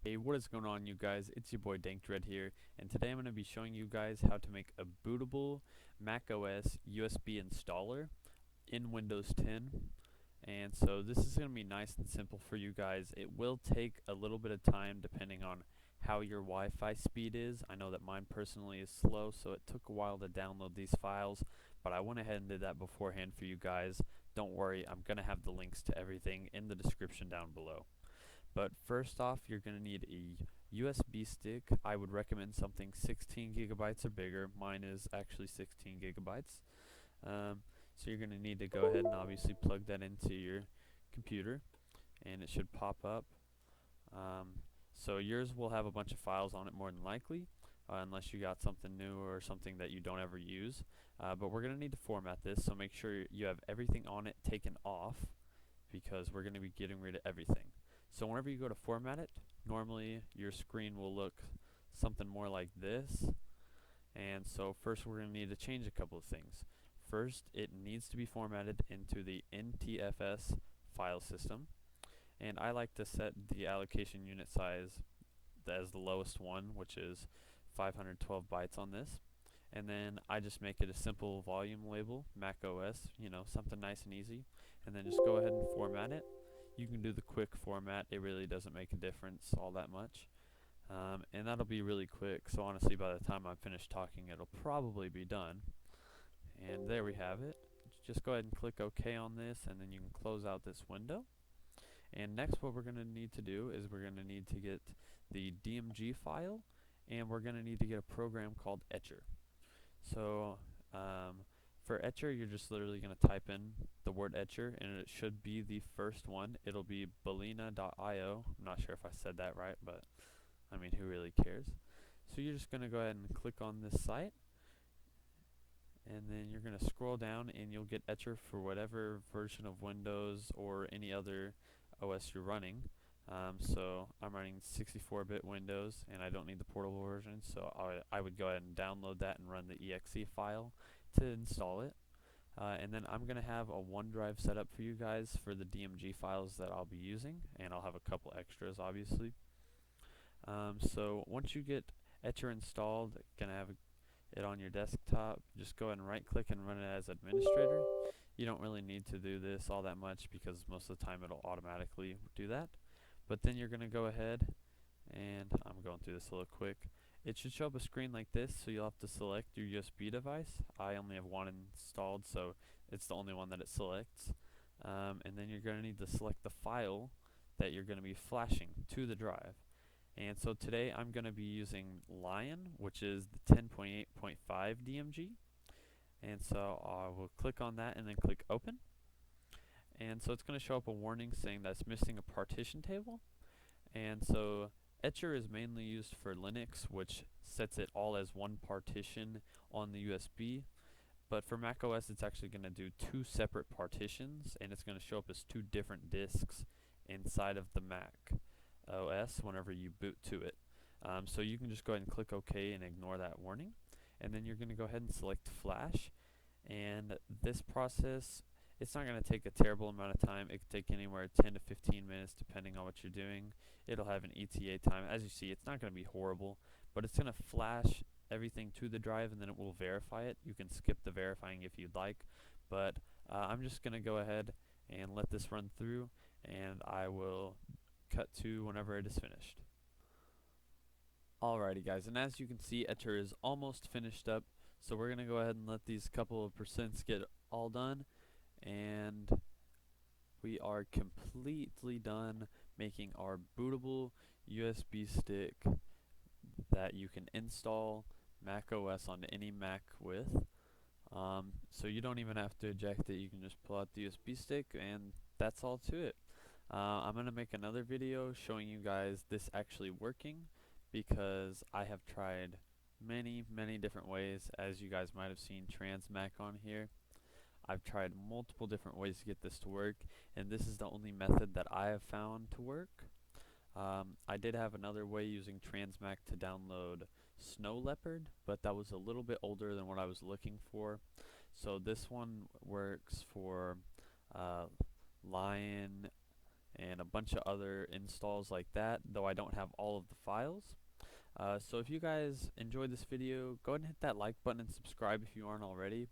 Hey, what is going on, you guys? It's your boy Dankdread here, and today I'm going to be showing you guys how to make a bootable macOS USB installer in Windows 10. And so this is going to be nice and simple for you guys. It will take a little bit of time depending on how your Wi-Fi speed is. I know that mine personally is slow, so it took a while to download these files, but I went ahead and did that beforehand for you guys. Don't worry, I'm going to have the links to everything in the description down below. But first off, you're going to need a USB stick. I would recommend something 16 gigabytes or bigger. Mine is actually 16 gigabytes. So you're going to need to go ahead and obviously plug that into your computer, and it should pop up. So yours will have a bunch of files on it more than likely, unless you got something new or something that you don't ever use. But we're going to need to format this, so make sure you have everything on it taken off, because we're going to be getting rid of everything. So whenever you go to format it, normally your screen will look something more like this. And so first we're going to need to change a couple of things. First, it needs to be formatted into the NTFS file system. And I like to set the allocation unit size as the lowest one, which is 512 bytes on this. And then I just make it a simple volume label, macOS, something nice and easy. And then just go ahead and format it. You can do the quick format, it really doesn't make a difference all that much. And that'll be really quick, so honestly by the time I'm finished talking it'll probably be done. And there we have it. Just go ahead and click OK on this, and then you can close out this window. And next what we're going to need to do is we're going to need to get the DMG file, and we're going to need to get a program called Etcher. So for Etcher, you're just literally going to type in the word Etcher, and it should be the first one. It'll be balena.io. I'm not sure if I said that right, but I mean, who really cares? So you're just going to go ahead and click on this site, and then you're going to scroll down, and you'll get Etcher for whatever version of Windows or any other OS you're running. So I'm running 64-bit Windows, and I don't need the portable version, so I would go ahead and download that and run the exe file to install it. And then I'm going to have a OneDrive set up for you guys for the DMG files that I'll be using, and I'll have a couple extras obviously. So once you get Etcher installed, going to have it on your desktop, just go ahead and right click and run it as administrator. You don't really need to do this all that much because most of the time it'll automatically do that. But then you're going to go ahead, and I'm going through this a little quick. It should show up a screen like this, so you'll have to select your USB device. I only have one installed, so it's the only one that it selects. And then you're going to need to select the file that you're going to be flashing to the drive. And so today I'm going to be using Lion, which is the 10.8.5 DMG. And so I will click on that and then click open. And so it's going to show up a warning saying that it's missing a partition table. And so Etcher is mainly used for Linux, which sets it all as one partition on the USB. But for macOS, it's actually going to do two separate partitions, and it's going to show up as two different disks inside of the Mac OS whenever you boot to it. So you can just go ahead and click OK and ignore that warning. And then you're going to go ahead and select Flash. And this process, it's not going to take a terrible amount of time. It could take anywhere 10 to 15 minutes depending on what you're doing. It'll have an ETA time. As you see, it's not going to be horrible, but it's going to flash everything to the drive, and then it will verify it. You can skip the verifying if you'd like, but I'm just going to go ahead and let this run through, and I will cut to whenever it is finished. Alrighty guys, and as you can see, Etcher is almost finished up, so we're going to go ahead and let these couple of percents get all done, and we are completely done making our bootable USB stick that you can install macOS onto any Mac with. So you don't even have to eject it, you can just pull out the USB stick, and that's all to it. I'm going to make another video showing you guys this actually working, because I have tried many different ways. As you guys might have seen Transmac on here, I've tried multiple different ways to get this to work, and this is the only method that I have found to work. I did have another way using Transmac to download Snow Leopard, but that was a little bit older than what I was looking for. So this one works for Lion and a bunch of other installs like that, though I don't have all of the files. So if you guys enjoyed this video, go ahead and hit that like button and subscribe if you aren't already.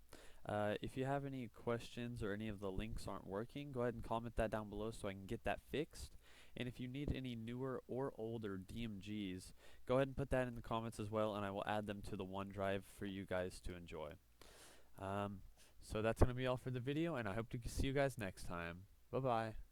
If you have any questions or any of the links aren't working, go ahead and comment that down below so I can get that fixed. And if you need any newer or older DMGs, go ahead and put that in the comments as well, and I will add them to the OneDrive for you guys to enjoy. So that's going to be all for the video, and I hope to see you guys next time. Bye-bye.